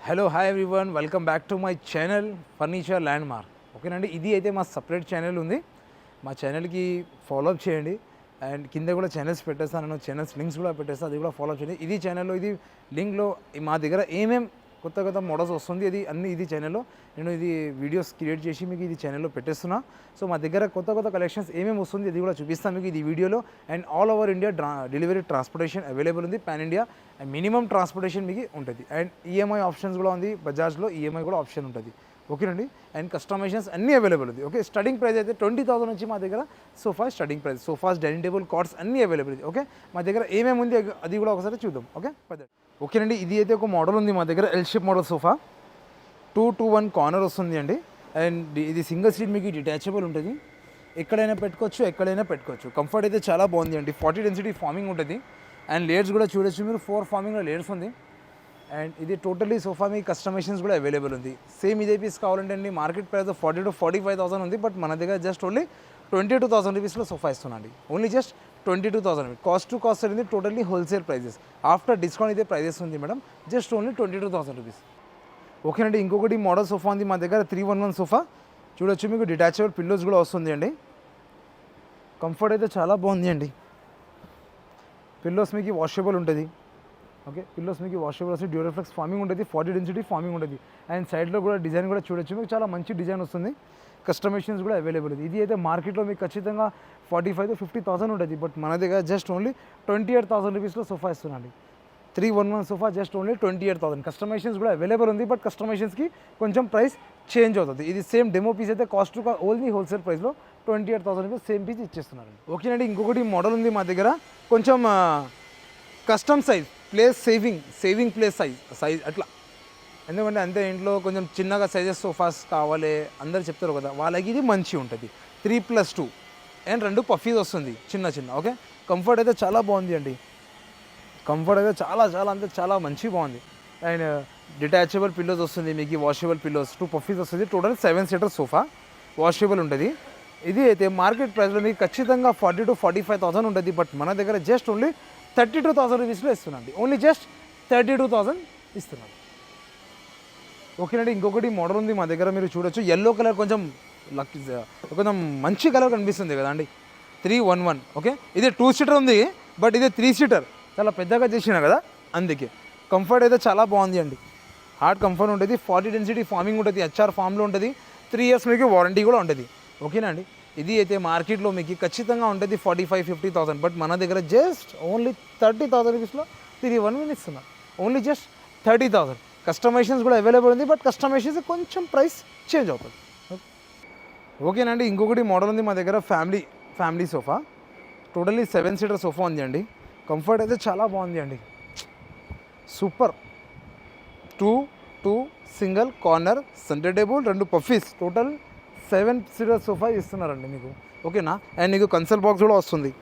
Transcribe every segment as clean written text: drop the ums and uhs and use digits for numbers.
Hello hi everyone, welcome back to my channel furniture land mark. ఓకేనండి, ఇది అయితే మా సపరేట్ ఛానల్ ఉంది. మా ఛానల్కి ఫాలో అప్ చేయండి. అండ్ కింద కూడా ఛానల్స్ పెట్టేస్తాను, ఛానల్స్ లింక్స్ కూడా పెట్టేస్తాను, అది కూడా ఫాలో అప్ చేయండి. ఇది ఛానల్లో ఇది లింక్లో మా దగ్గర ఏమేం కొత్త మోడల్స్ వస్తుంది అది అన్ని ఇది ఛానల్లో నేను ఇది వీడియోస్ క్రియేట్ చేసి మీకు ఇది ఛానల్లో పెట్టేస్తున్నా. సో మా దగ్గర కొత్త కలెక్షన్స్ ఏమేమి వస్తుంది అది కూడా చూపిస్తాను మీకు ఇది వీడియోలో. And all over India delivery transportation available ఉంది, pan India. And minimum transportation మీకు ఉంటుంది. అండ్ ఈఎంఐ ఆప్షన్స్ కూడా ఉంది, బజాజ్లో ఈఎంఐ కూడా ఆప్షన్ ఉంటుంది. ఓకేనండి, అండ్ కస్టమైజేషన్స్ అన్నీ అవైలబుల్ ఉంది. ఓకే, స్టార్టింగ్ ప్రైస్ అయితే 20,000 నుంచి మా దగ్గర sofa starting price, sofas, dining table, cards అన్నీ అవైలబుల్ ఉంది. ఓకే, మా దగ్గర ఏమేమి ఉంది అది కూడా ఒకసారి చూద్దాం. ఓకేనండి, ఇది అయితే ఒక మోడల్ ఉంది మా దగ్గర, L shape model sofa, 2-to-1 corner వస్తుంది అండి. అండ్ ఇది సింగిల్ సీట్ మీకు డిటాచబుల్ ఉంటుంది, ఎక్కడైనా పెట్టుకోవచ్చు. కంఫర్ట్ అయితే చాలా బాగుంది అండి. 40 డెన్సిటీ ఫార్మింగ్ ఉంటుంది. అండ్ లేయర్స్ కూడా చూడొచ్చు మీరు, 4 ఫార్మింగ్లో లేయర్స్ ఉంది. అండ్ ఇది టోటల్లీ సోఫా మీ కస్టమైజేషన్స్ కూడా అవైలబుల్ ఉంది. సేమ్ ఇదే పీస్ కావాలంటే అండి మార్కెట్ ప్రైస్ 40,000 to 45,000 ఉంది. బట్ మన దగ్గర జస్ట్ ఓన్లీ 22,000 రూపీస్లో సోఫా ఇస్తున్నాండి. Only just 22,000. Cost to cost అనేది totally wholesale prices. After discount ఇదే ప్రైజెస్ ఉంది మేడం, జస్ట్ ఓన్లీ 22,000 రూపీస్. ఓకేనండి, ఇంకొకటి మోడల్ సోఫా ఉంది మా దగ్గర, 311 సోఫా చూడొచ్చు. మీకు డిటాచబుల్ పిల్లోస్ కూడా వస్తుంది అండి. కంఫర్ట్ అయితే చాలా బాగుంది అండి. పిల్లోస్ మీకు వాషబుల్ ఉంటుంది. ఓకే, పిల్లోస్ మీకు వాషబుల్ వస్తుంది, డ్యూరోఫ్లెక్స్ ఫార్మింగ్ ఉంటుంది, 40 డెన్సిటీ ఫార్మింగ్ ఉంటుంది. అండ్ సైడ్లో కూడా డిజైన్ కూడా చూడొచ్చు, మీకు చాలా మంచి డిజైన్ వస్తుంది. కస్టమైజేషన్స్ కూడా అవైలబుల్ ఉంది. ఇది అయితే మార్కెట్లో మీకు ఖచ్చితంగా 45,000 to 50,000 ఉంటుంది. బట్ మన దగ్గర జస్ట్ ఓన్లీ 28,000 రూపీస్లో సోఫా ఇస్తున్నాండి. 311 సోఫా జస్ట్ ఓన్లీ 28,000. కస్టమైజేషన్స్ కూడా అవైలబుల్ ఉంది, బట్ కస్టమైజేషన్స్కి కొంచెం ప్రైస్ చేంజ్ అవుతుంది. ఇది సేమ్ డెమో పీస్ అయితే కాస్ట్ ఓన్లీ హోల్సేల్ ప్రైస్లో 28,000 రూపీస్ సేమ్ పీస్ ఇచ్చేస్తున్నారు. ఓకేనండి, ఇంకొకటి మోడల్ ఉంది మా దగ్గర, కొంచెం custom size place saving place size అట్లా. ఎందుకంటే అంతే ఇంట్లో కొంచెం చిన్నగా సైజెస్ సోఫాస్ కావాలి అందరు చెప్తారు కదా, వాళ్ళకి ఇది మంచి ఉంటుంది. 3+2 అండ్ 2 పఫీస్ వస్తుంది చిన్న. ఓకే, కంఫర్ట్ అయితే చాలా బాగుంది అండి. కంఫర్ట్ అయితే చాలా మంచి బాగుంది. అండ్ డిటాచబుల్ పిల్లోస్ వస్తుంది మీకు, వాషబుల్ పిల్లోస్, 2 పఫీస్ వస్తుంది. టోటల్ 7 సీటర్ సోఫా వాషబుల్ ఉంటుంది. ఇది అయితే మార్కెట్ ప్రైస్లో మీకు ఖచ్చితంగా 40,000 to 45,000 ఉంటుంది. బట్ మన దగ్గర జస్ట్ ఓన్లీ 32,000 రూపీస్లో ఇస్తున్నాండి. ఓన్లీ జస్ట్ 32,000 ఇస్తున్నాం. ఓకేనండి, ఇంకొకటి మోడల్ ఉంది మా దగ్గర, మీరు చూడొచ్చు. ఎల్లో కలర్ కొంచెం మంచి కలర్ కనిపిస్తుంది కదా అండి, 311. ఓకే, ఇది 2 సీటర్ ఉంది, బట్ ఇది 3 సీటర్, చాలా పెద్దగా చేసిన కదా, అందుకే. కంఫర్ట్ అయితే చాలా బాగుంది అండి. హార్డ్ కంఫర్ట్ ఉంటుంది, 40 డెన్సిటీ ఫార్మింగ్ ఉంటుంది, హెచ్ఆర్ ఫామ్లో ఉంటుంది, 3 years మీకు వారంటీ కూడా ఉంటుంది. ఓకేనా అండి, ఇది అయితే మార్కెట్లో మీకు ఖచ్చితంగా ఉంటుంది 45,000-50,000. బట్ మన దగ్గర జస్ట్ ఓన్లీ 30,000 రూపీస్లో 311 ఇస్తున్నారు. Only just 30,000. కస్టమైజేషన్స్ కూడా అవైలబుల్ ఉంది, బట్ కస్టమైజేషన్స్ కొంచెం ప్రైస్ చేంజ్ అవుతుంది. ఓకేనండి, ఇంకొకటి మోడల్ ఉంది మా దగ్గర, family sofa, totally 7 seater sofa ఉంది అండి. కంఫర్ట్ అయితే చాలా బాగుంది అండి, super. 2 single corner, centre table, 2 puffies, total 7 seater sofa ఇస్తున్నారండి మీకు. ఓకేనా, అండ్ మీకు కన్సల్ బాక్స్ కూడా వస్తుంది,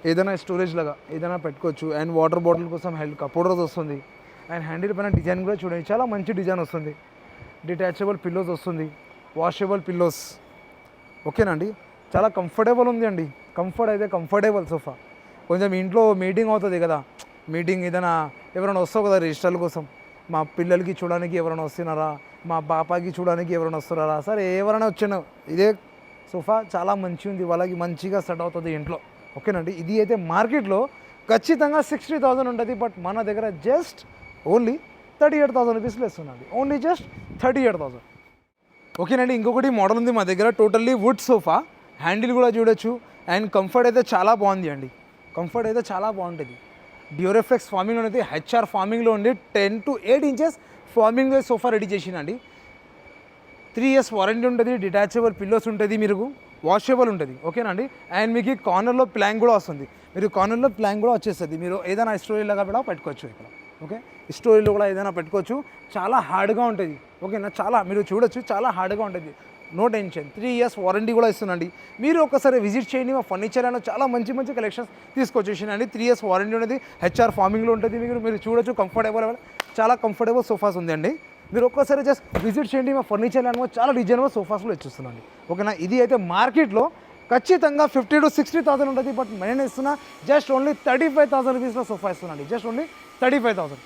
ఏదైనా స్టోరేజ్ లాగా ఏదైనా పెట్టుకోవచ్చు. అండ్ వాటర్ బాటిల్ కోసం కప్ హోల్డర్స్ వస్తుంది. అండ్ హ్యాండిల్ పైన డిజైన్ కూడా చూడండి, చాలా మంచి డిజైన్ వస్తుంది. డిటాచబుల్ పిల్లోస్ వస్తుంది, వాషబుల్ పిల్లోస్. ఓకేనండి, చాలా కంఫర్టబుల్ ఉంది అండి. Comfortable sofa. కొంచెం ఇంట్లో మీటింగ్ అవుతుంది కదా, ఏదైనా ఎవరైనా వస్తావు కదా రిజిస్టర్ల కోసం, మా పిల్లలకి చూడడానికి ఎవరైనా వస్తున్నారా, మా పాపకి చూడడానికి ఎవరైనా వస్తున్నారా, సరే ఎవరైనా వచ్చినా ఇదే సోఫా చాలా మంచి ఉంది, వాళ్ళకి మంచిగా సెట్ అవుతుంది ఇంట్లో. ఓకేనండి, ఇది అయితే మార్కెట్లో ఖచ్చితంగా 60,000 ఉంటుంది. బట్ మన దగ్గర జస్ట్ ఓన్లీ 38,000 రూపీస్లో ఇస్తున్నాండి. Only just 38,000. ఓకేనండి, ఇంకొకటి మోడల్ ఉంది మా దగ్గర, టోటల్లీ వుడ్ సోఫా, హ్యాండిల్ కూడా చూడొచ్చు. అండ్ కంఫర్ట్ అయితే చాలా బాగుంది అండి. కంఫర్ట్ అయితే చాలా బాగుంటుంది. డ్యూరోఫ్లెక్స్ ఫార్మింగ్లో ఉంది, హెచ్ఆర్ ఫార్మింగ్లో ఉంది, 10 to 8 inches ఫార్మింగ్లో సోఫా రెడీ చేసినండి. 3 years వారంటీ ఉంటుంది, డిటాచబుల్ పిల్లోస్ ఉంటుంది, మీరు వాషబుల్ ఉంటుంది. ఓకేనండి, అండ్ మీకు కార్నర్లో ప్లాంక్ కూడా వస్తుంది, వచ్చేస్తుంది. మీరు ఏదైనా స్టోరీలాగా కూడా పెట్టుకోవచ్చు ఇక్కడ. ఓకే, స్టోరీలో కూడా ఏదైనా పెట్టుకోవచ్చు, చాలా హార్డ్గా ఉంటుంది. ఓకేనా, మీరు చూడొచ్చు, చాలా హార్డ్గా ఉంటుంది, నో టెన్షన్. 3 years వారంటీ కూడా ఇస్తుందండి. మీరు ఒకసారి విజిట్ చేయండి, మా ఫర్నిచర్ అయినా చాలా మంచి కలెక్షన్స్ తీసుకొచ్చేసినండి. 3 years వారంటీ ఉంటుంది, హెచ్ఆర్ ఫార్మింగ్లో ఉంటుంది. మీరు చూడొచ్చు, చాలా కంఫర్టబుల్ సోఫాస్ ఉంది అండి. మీరు ఒక్కసారి జస్ట్ విజిట్ చేయండి, మా ఫర్నిచర్ అయినా చాలా డిజైనబుల్ సోఫాస్లో ఇచ్చిస్తున్నాండి. ఓకేనా, ఇది అయితే మార్కెట్లో ఖచ్చితంగా 50,000 to 60,000 ఉంటుంది. బట్ నేను ఇస్తున్నా జస్ట్ ఓన్లీ 35,000 రూపీస్లో సోఫా ఇస్తున్నాండి. Just only 35,000.